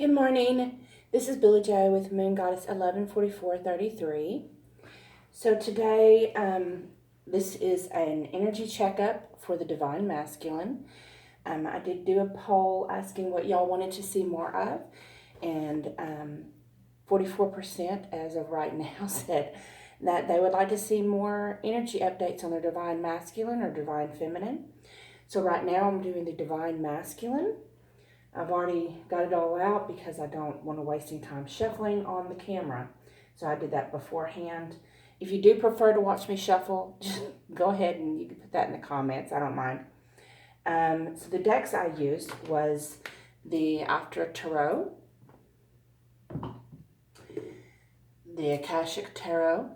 Good morning. This is Billy Joe with Moon Goddess 114433. So today, this is an energy checkup for the Divine Masculine. I did do a poll asking what y'all wanted to see more of, and 44% as of right now said that they would like to see more energy updates on their Divine Masculine or Divine Feminine. So right now I'm doing the Divine Masculine. I've already got it all out because I don't want to waste any time shuffling on the camera. So I did that beforehand. If you do prefer to watch me shuffle, just go ahead and you can put that in the comments. I don't mind. So the decks I used was the After Tarot, the Akashic Tarot,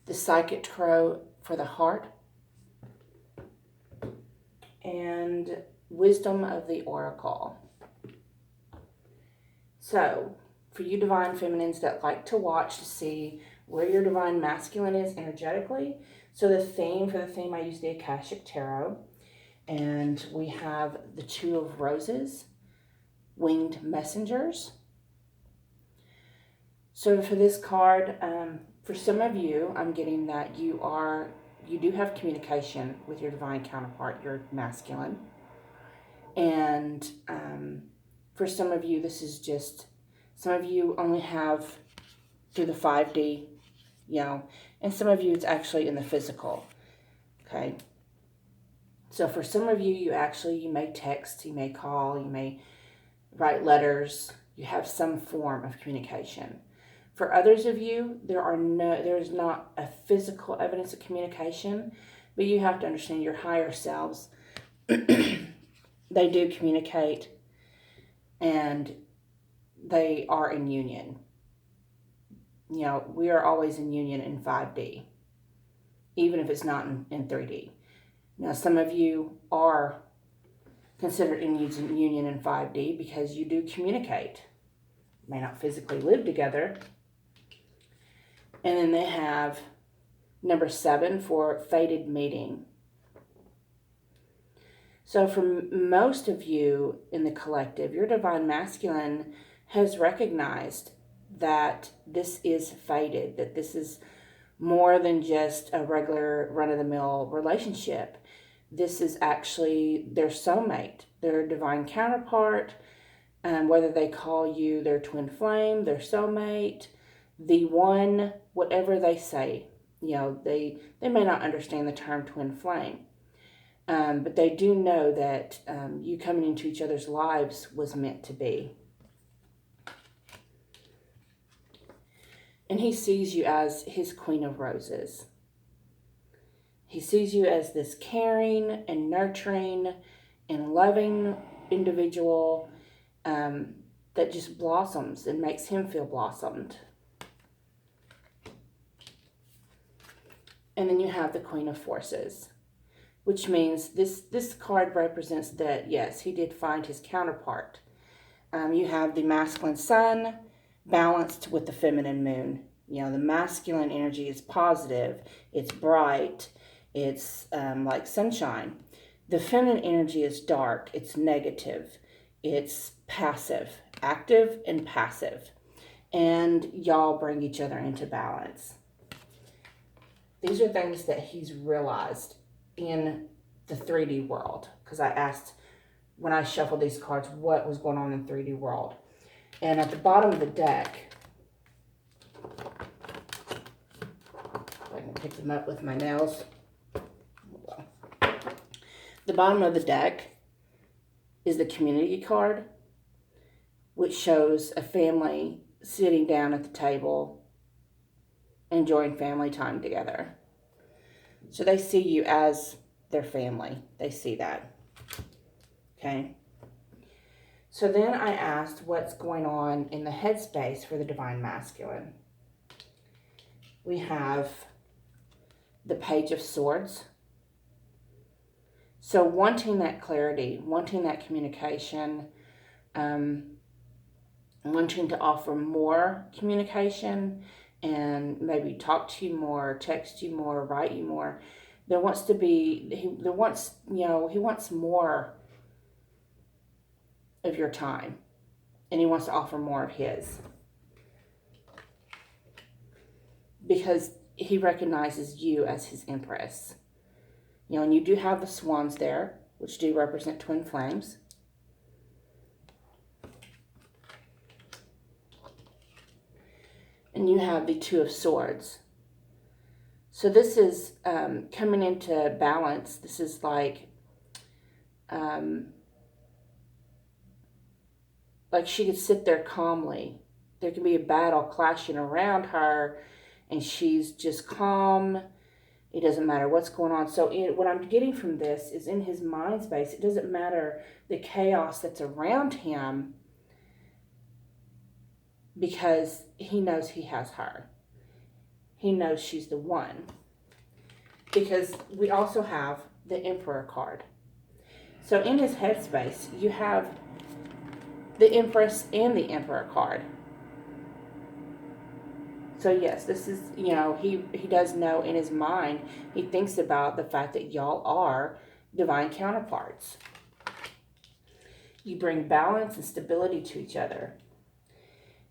the Psychic Tarot for the Heart, and Wisdom of the Oracle. So, for you Divine Feminines that like to watch to see where your Divine Masculine is energetically, so for the theme I used the Akashic Tarot, and we have the Two of Roses, Winged Messengers. So for this card, for some of you, I'm getting that you do have communication with your divine counterpart, your masculine. And for some of you, this is just, some of you only have through the 5D, and some of you it's actually in the physical, okay? So for some of you, you may text, you may call, you may write letters, you have some form of communication. For others of you, there's not a physical evidence of communication, but you have to understand your higher selves. They do communicate, and they are in union. We are always in union in 5D, even if it's not in 3D. Now, some of you are considered in union in 5D because you do communicate. May not physically live together. And then they have number 7 for fated meeting. So for most of you in the collective, your Divine Masculine has recognized that this is fated, that this is more than just a regular run-of-the-mill relationship. This is actually their soulmate, their divine counterpart, whether they call you their twin flame, their soulmate, the one, whatever they say. They may not understand the term twin flame, but they do know that you coming into each other's lives was meant to be. And he sees you as his Queen of Roses. He sees you as this caring and nurturing and loving individual that just blossoms and makes him feel blossomed. And then you have the Queen of Forces, which means this card represents that, yes, he did find his counterpart. You have the masculine sun balanced with the feminine moon. The masculine energy is positive, it's bright, it's like sunshine. The feminine energy is dark, it's negative, it's passive, active and passive. And y'all bring each other into balance. These are things that he's realized in the 3D world, because I asked when I shuffled these cards what was going on in the 3D world. And at the bottom of the deck, I can pick them up with my nails. The bottom of the deck is the community card, which shows a family sitting down at the table, enjoying family time together. So they see you as their family. They see that. Okay. So then I asked what's going on in the headspace for the Divine Masculine. We have the Page of Swords. So wanting that clarity, wanting that communication, wanting to offer more communication and maybe talk to you more, text you more, write you more. He wants more of your time, and he wants to offer more of his because he recognizes you as his empress. You know, and you do have the swans there, which do represent twin flames. And you have the Two of Swords. So this is coming into balance. This is like she could sit there calmly. There can be a battle clashing around her, and she's just calm. It doesn't matter what's going on. So what I'm getting from this is in his mind space, it doesn't matter the chaos that's around him, because he knows he has her. He knows she's the one. Because we also have the Emperor card. So in his headspace, you have the Empress and the Emperor card. So yes, this is, you know, he does know in his mind, he thinks about the fact that y'all are divine counterparts. You bring balance and stability to each other.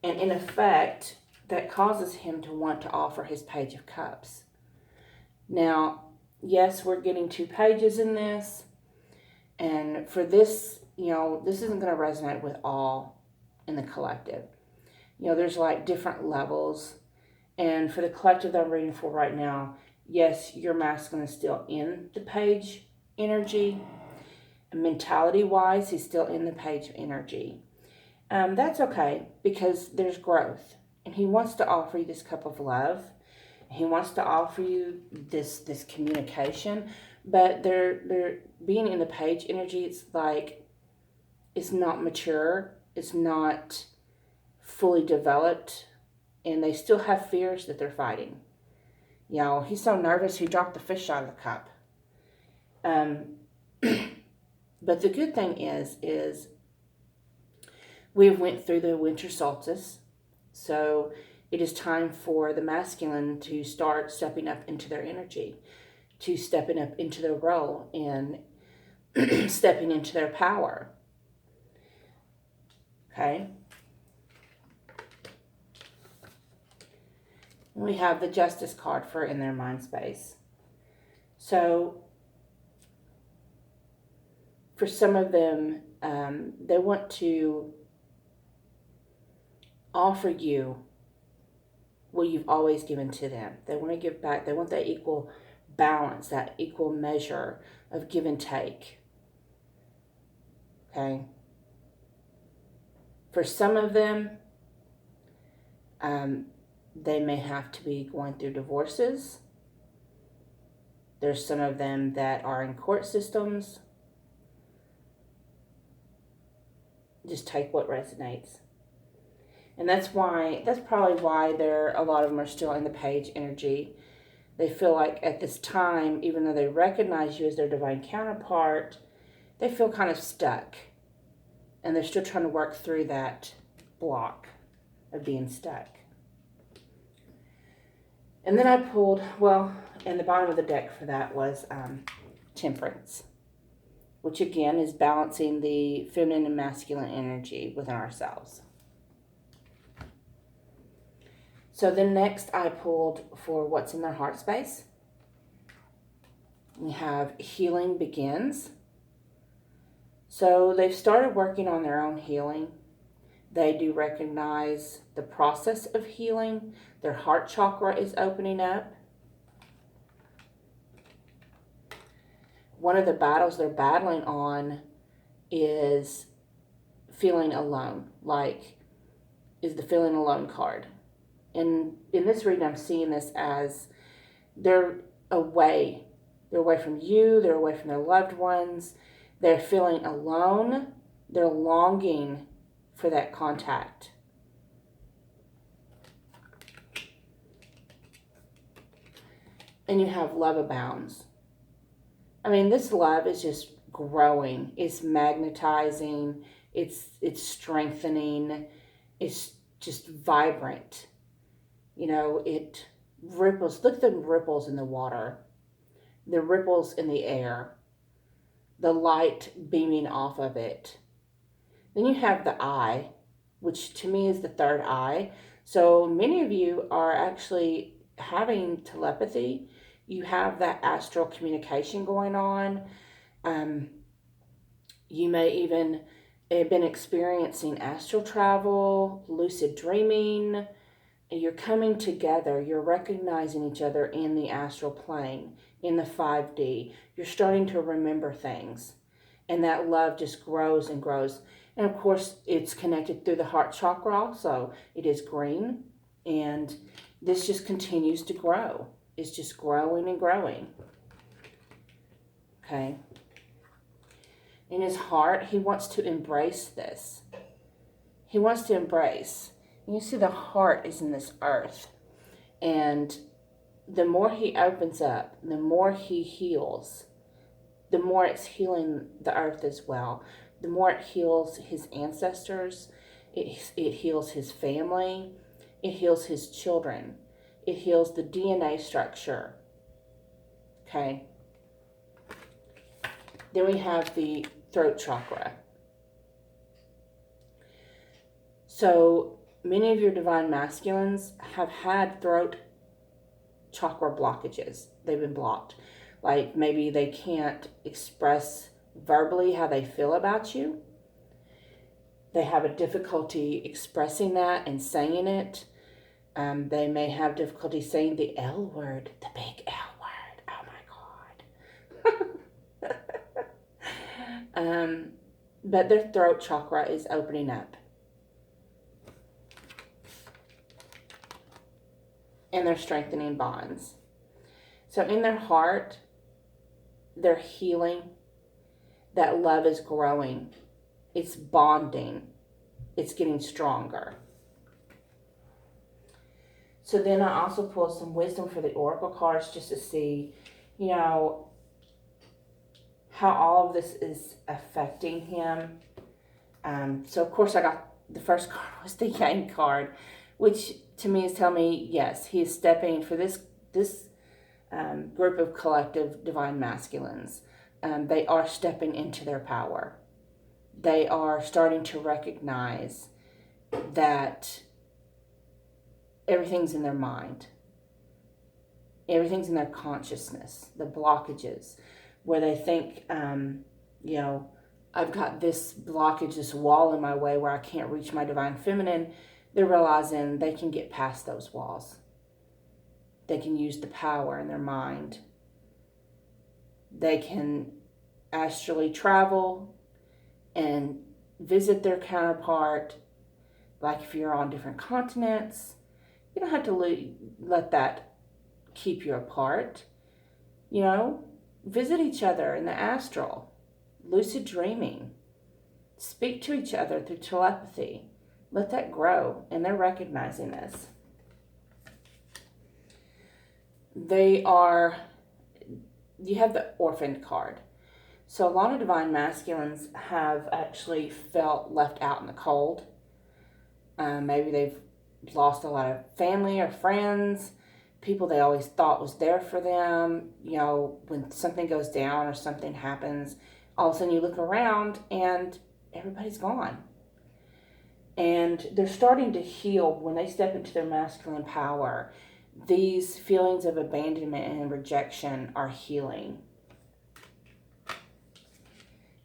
And in effect, that causes him to want to offer his Page of Cups. Now, yes, we're getting 2 pages in this. And for this, you know, this isn't going to resonate with all in the collective. You know, there's like different levels. And for the collective that I'm reading for right now, yes, your masculine is still in the Page energy. Mentality-wise, he's still in the Page energy. That's okay, because there's growth. And he wants to offer you this cup of love. He wants to offer you this communication. But they're being in the Page energy, it's like, it's not mature. It's not fully developed. And they still have fears that they're fighting. You know, he's so nervous he dropped the fish out of the cup. But the good thing is we went through the winter solstice. So it is time for the masculine to start stepping up into their energy, to stepping up into their role and stepping into their power. Okay? We have the Justice card for in their mind space. So for some of them, they want to offer you what you've always given to them. They want to give back. They want that equal balance, that equal measure of give and take. Okay? For some of them, they may have to be going through divorces. There's some of them that are in court systems. Just take what resonates. And that's probably why a lot of them are still in the Page energy. They feel like at this time, even though they recognize you as their divine counterpart, they feel kind of stuck. And they're still trying to work through that block of being stuck. And then I pulled, and the bottom of the deck for that was Temperance, which again is balancing the feminine and masculine energy within ourselves. So then next I pulled for what's in their heart space. We have Healing Begins. So they've started working on their own healing. They do recognize the process of healing. Their heart chakra is opening up. One of the battles they're battling on is feeling alone, is the feeling alone card. And in this reading, I'm seeing this as they're away. They're away from you. They're away from their loved ones. They're feeling alone. They're longing for that contact. And you have Love Abounds. I mean, this love is just growing. It's magnetizing. It's strengthening. It's just vibrant. You know, it ripples. Look at the ripples in the water. The ripples in the air. The light beaming off of it. Then you have the eye, which to me is the third eye. So many of you are actually having telepathy. You have that astral communication going on. Um, you may even have been experiencing astral travel, lucid dreaming. You're coming together. You're recognizing each other in the astral plane, in the 5D. You're starting to remember things. And that love just grows and grows. And of course, it's connected through the heart chakra also. It is green. And this just continues to grow. It's just growing and growing. Okay. In his heart, he wants to embrace this. He wants to embrace. You see, the heart is in this earth. And the more he opens up, the more he heals, the more it's healing the earth as well. The more it heals his ancestors, it heals his family, it heals his children, it heals the DNA structure. Okay. Then we have the throat chakra. So many of your divine masculines have had throat chakra blockages. They've been blocked. Like maybe they can't express verbally how they feel about you. They have a difficulty expressing that and saying it. They may have difficulty saying the L word, the big L word. Oh my God. But their throat chakra is opening up. And they're strengthening bonds. So in their heart, they're healing. That love is growing. It's bonding. It's getting stronger. So then I also pulled some wisdom for the oracle cards just to see, how all of this is affecting him. So of course I got the first card was the Yang card, which to me is telling me, yes, he is stepping for this group of collective divine masculines. They are stepping into their power. They are starting to recognize that everything's in their mind. Everything's in their consciousness, the blockages, where they think, I've got this blockage, this wall in my way where I can't reach my divine feminine. They're realizing they can get past those walls. They can use the power in their mind. They can astrally travel and visit their counterpart. Like if you're on different continents, you don't have to let that keep you apart. Visit each other in the astral, lucid dreaming, speak to each other through telepathy. Let that grow, and they're recognizing this. You have the orphaned card. So a lot of divine masculines have actually felt left out in the cold. Maybe they've lost a lot of family or friends, people they always thought was there for them. When something goes down or something happens, all of a sudden you look around and everybody's gone. And they're starting to heal when they step into their masculine power. These feelings of abandonment and rejection are healing.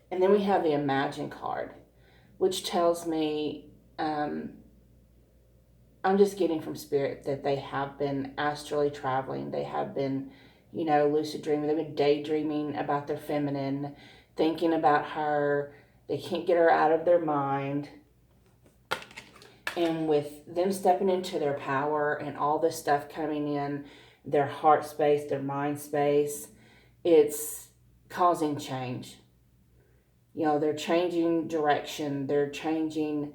And then we have the Imagine card, which tells me, I'm just getting from Spirit that they have been astrally traveling. They have been, lucid dreaming. They've been daydreaming about their feminine, thinking about her. They can't get her out of their mind. And with them stepping into their power and all this stuff coming in their heart space, their mind space, it's causing change. They're changing direction. They're changing,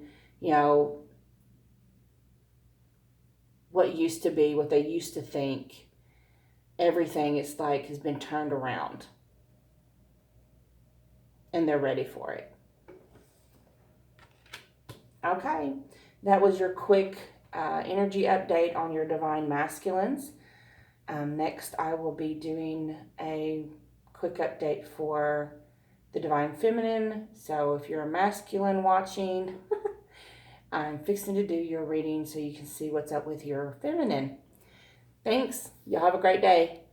what used to be, what they used to think. Everything, it's like, has been turned around. And they're ready for it. Okay. That was your quick energy update on your divine masculines. Next, I will be doing a quick update for the divine feminine. So if you're a masculine watching, I'm fixing to do your reading so you can see what's up with your feminine. Thanks. Y'all have a great day.